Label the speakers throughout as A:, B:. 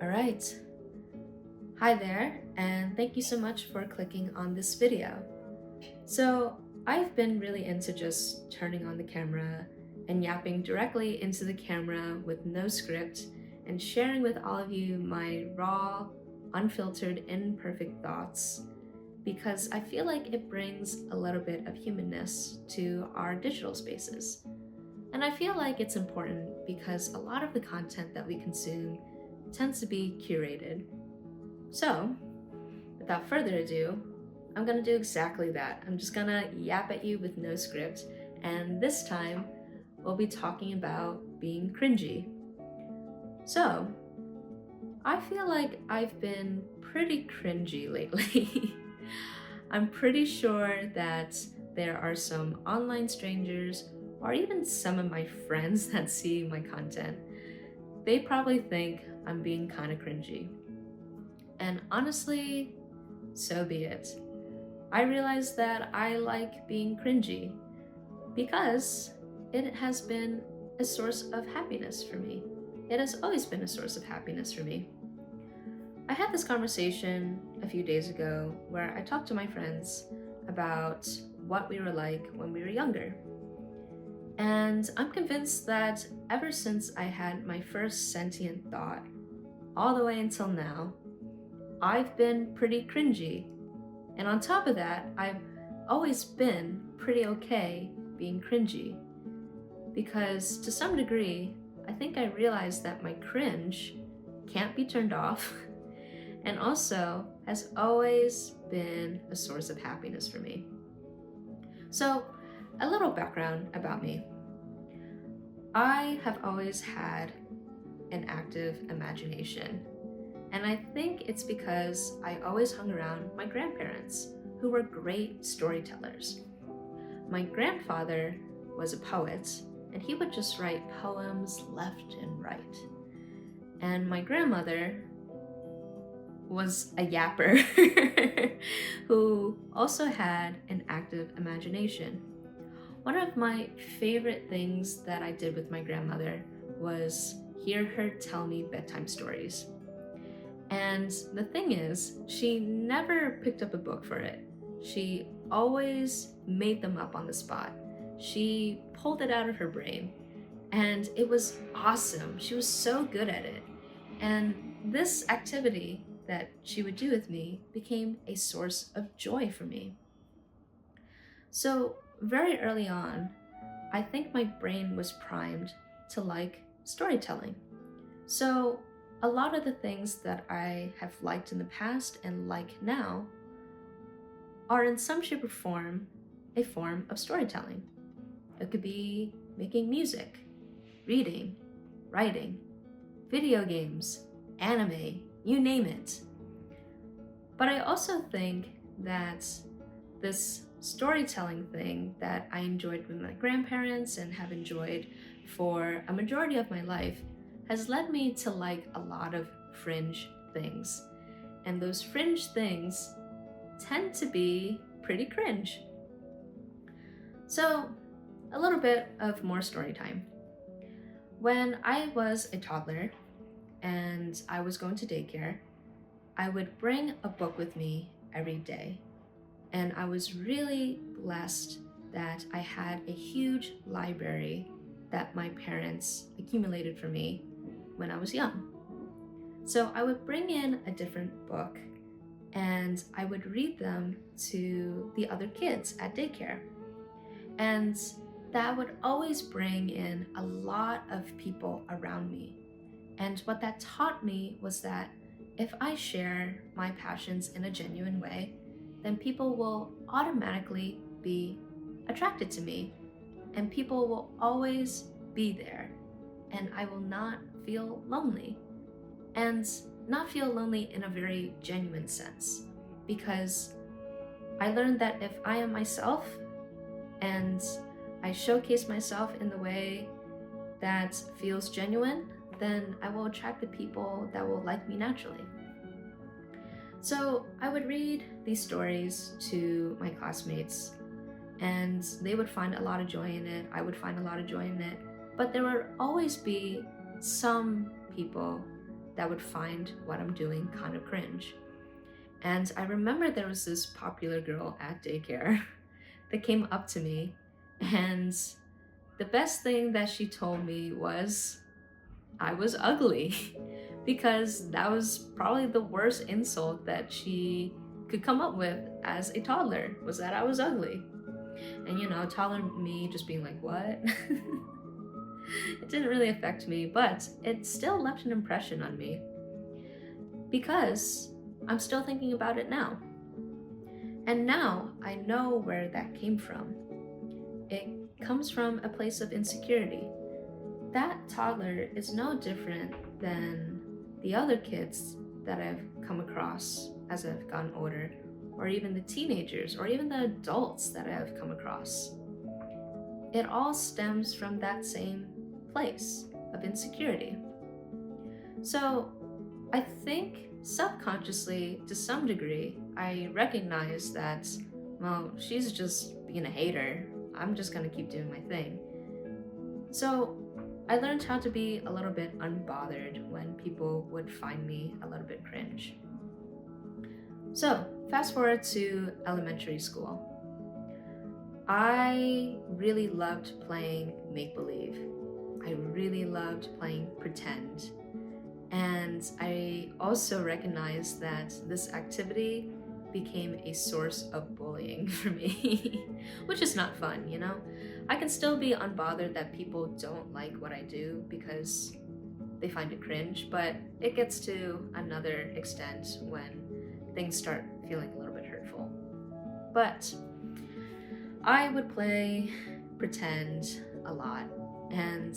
A: Alright, hi there, and thank you so much for clicking on this video. So, I've been really into just turning on the camera and yapping directly into the camera with no script and sharing with all of you my raw, unfiltered, imperfect thoughts because I feel like it brings a little bit of humanness to our digital spaces. And I feel like it's important because a lot of the content that we consume tends to be curated. So, without further ado, I'm gonna do exactly that. I'm just gonna yap at you with no script, and this time we'll be talking about being cringy. So, I feel like I've been pretty cringy lately. I'm pretty sure that there are some online strangers or even some of my friends that see my content. They probably think I'm being kind of cringy. And honestly, so be it. I realize that I like being cringy because it has been a source of happiness for me. It has always been a source of happiness for me. I had this conversation a few days ago where I talked to my friends about what we were like when we were younger. And I'm convinced that ever since I had my first sentient thought, all the way until now, I've been pretty cringy. And on top of that, I've always been pretty okay being cringy. Because to some degree, I think I realized that my cringe can't be turned off and also has always been a source of happiness for me. So, a little background about me. I have always had an active imagination. And I think it's because I always hung around my grandparents, who were great storytellers. My grandfather was a poet, and he would just write poems left and right. And my grandmother was a yapper who also had an active imagination. One of my favorite things that I did with my grandmother was hear her tell me bedtime stories. And the thing is, she never picked up a book for it. She always made them up on the spot. She pulled it out of her brain, and it was awesome. She was so good at it. And this activity that she would do with me became a source of joy for me. So, very early on, I think my brain was primed to like storytelling. So, a lot of the things that I have liked in the past and like now are in some shape or form a form of storytelling. It could be making music, reading, writing, video games, anime, you name it. But I also think that this storytelling thing that I enjoyed with my grandparents and have enjoyed for a majority of my life has led me to like a lot of fringe things. And those fringe things tend to be pretty cringe. So, a little bit of more story time. When I was a toddler and I was going to daycare, I would bring a book with me every day. And I was really blessed that I had a huge library that my parents accumulated for me when I was young. So I would bring in a different book and I would read them to the other kids at daycare. And that would always bring in a lot of people around me. And what that taught me was that if I share my passions in a genuine way, then people will automatically be attracted to me, and people will always be there, and I will not feel lonely, and not feel lonely in a very genuine sense, because I learned that if I am myself and I showcase myself in the way that feels genuine, then I will attract the people that will like me naturally. So I would read these stories to my classmates, and they would find a lot of joy in it. I would find a lot of joy in it. But there would always be some people that would find what I'm doing kind of cringe. And I remember there was this popular girl at daycare that came up to me, and the best thing that she told me was I was ugly. Because that was probably the worst insult that she could come up with as a toddler, was that I was ugly. And toddler me just being like, what? It didn't really affect me, but it still left an impression on me because I'm still thinking about it now. And now I know where that came from. It comes from a place of insecurity. That toddler is no different than the other kids that I've come across as I've gotten older, or even the teenagers, or even the adults that I've come across. It all stems from that same place of insecurity. So I think subconsciously, to some degree, I recognize that, well, she's just being a hater. I'm just gonna keep doing my thing. So I learned how to be a little bit unbothered when people would find me a little bit cringe. So fast forward to elementary school. I really loved playing make-believe. I really loved playing pretend. And I also recognized that this activity became a source of bullying for me, which is not fun, I can still be unbothered that people don't like what I do because they find it cringe, but it gets to another extent when things start feeling a little bit hurtful. But I would play pretend a lot, and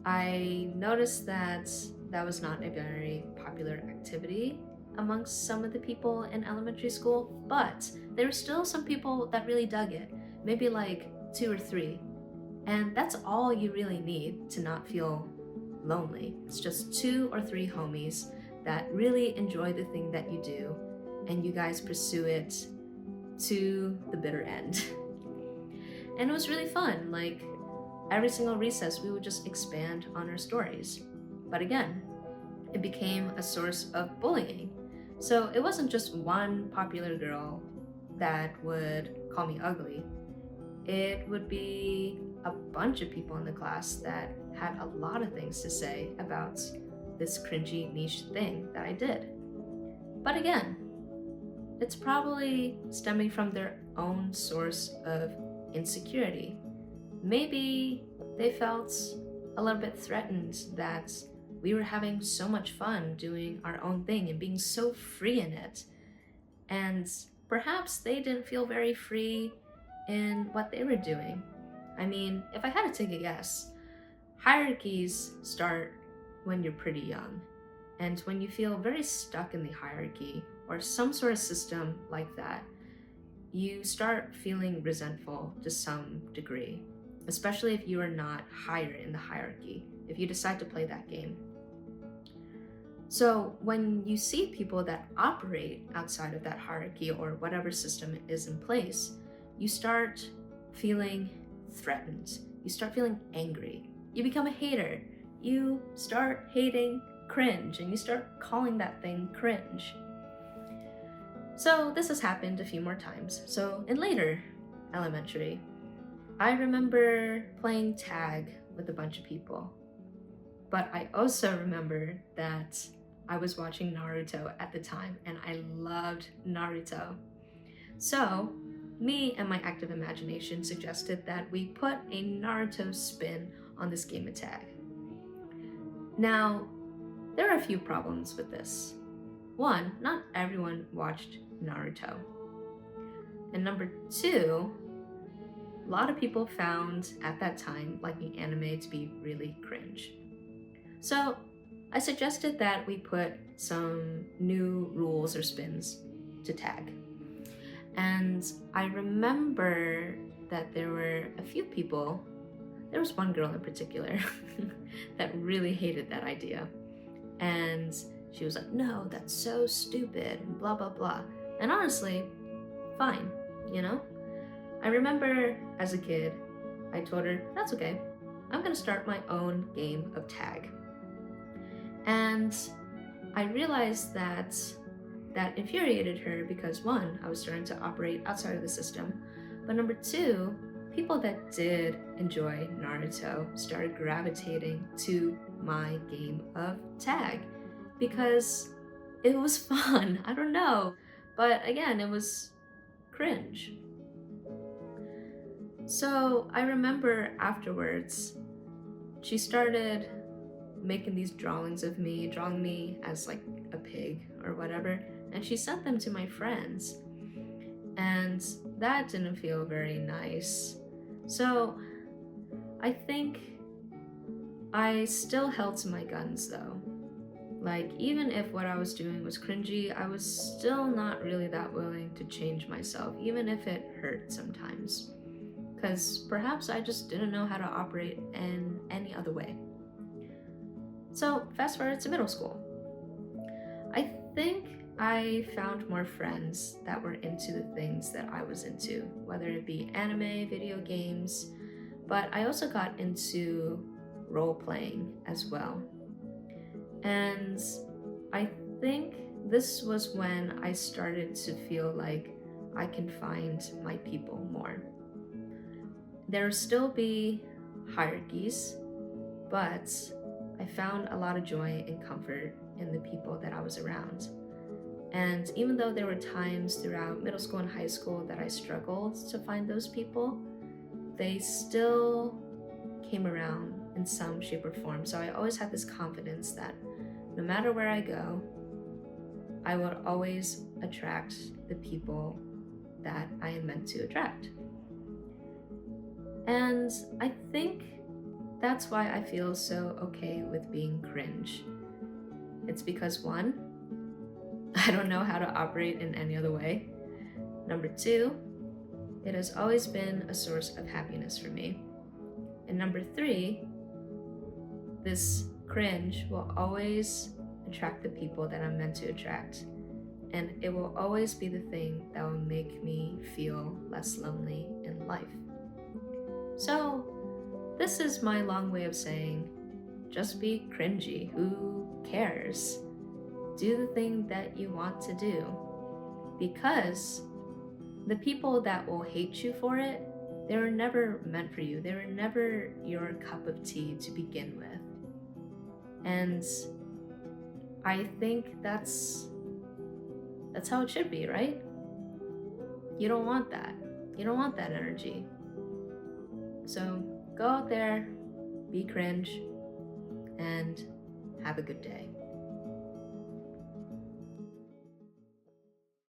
A: I noticed that that was not a very popular activity amongst some of the people in elementary school, but there were still some people that really dug it, maybe like 2 or 3. And that's all you really need to not feel lonely. It's just 2 or 3 homies that really enjoy the thing that you do, and you guys pursue it to the bitter end. And it was really fun. Like every single recess, we would just expand on our stories. But again, it became a source of bullying. So it wasn't just one popular girl that would call me ugly. It would be a bunch of people in the class that had a lot of things to say about this cringy niche thing that I did. But again, it's probably stemming from their own source of insecurity. Maybe they felt a little bit threatened that we were having so much fun doing our own thing and being so free in it. And perhaps they didn't feel very free in what they were doing. I mean, if I had to take a guess, hierarchies start when you're pretty young. And when you feel very stuck in the hierarchy or some sort of system like that, you start feeling resentful to some degree, especially if you are not higher in the hierarchy, if you decide to play that game. So when you see people that operate outside of that hierarchy or whatever system is in place, you start feeling threatened. You start feeling angry. You become a hater. You start hating cringe, and you start calling that thing cringe. So this has happened a few more times. So in later elementary, I remember playing tag with a bunch of people. But I also remember that I was watching Naruto at the time, and I loved Naruto. So me and my active imagination suggested that we put a Naruto spin on this game of tag. Now, there are a few problems with this. One, not everyone watched Naruto. And number 2, a lot of people found at that time liking anime to be really cringe. So I suggested that we put some new rules or spins to tag. And I remember that there were a few people, there was one girl in particular that really hated that idea. And she was like, no, that's so stupid, and blah, blah, blah. And honestly, fine, I remember as a kid, I told her, that's okay. I'm gonna start my own game of tag. And I realized that that infuriated her because one, I was starting to operate outside of the system, but number two, people that did enjoy Naruto started gravitating to my game of tag because it was fun. I don't know. But again, it was cringe. So I remember afterwards, she started making these drawings of me, drawing me as like a pig or whatever, and she sent them to my friends. And that didn't feel very nice. So I think I still held to my guns though. Like, even if what I was doing was cringy, I was still not really that willing to change myself, even if it hurt sometimes. Because perhaps I just didn't know how to operate in any other way. So, fast forward to middle school. I think I found more friends that were into the things that I was into, whether it be anime, video games, but I also got into role playing as well. And I think this was when I started to feel like I can find my people more. There will still be hierarchies, but I found a lot of joy and comfort in the people that I was around. And even though there were times throughout middle school and high school that I struggled to find those people, they still came around in some shape or form. So I always had this confidence that no matter where I go, I will always attract the people that I am meant to attract. And I think that's why I feel so okay with being cringe. It's because one, I don't know how to operate in any other way. Number two, it has always been a source of happiness for me. And number three, this cringe will always attract the people that I'm meant to attract. And it will always be the thing that will make me feel less lonely in life. So, this is my long way of saying, just be cringy. Who cares? Do the thing that you want to do. Because the people that will hate you for it, they were never meant for you. They were never your cup of tea to begin with. And I think that's how it should be, right? You don't want that. You don't want that energy. So go out there, be cringe, and have a good day.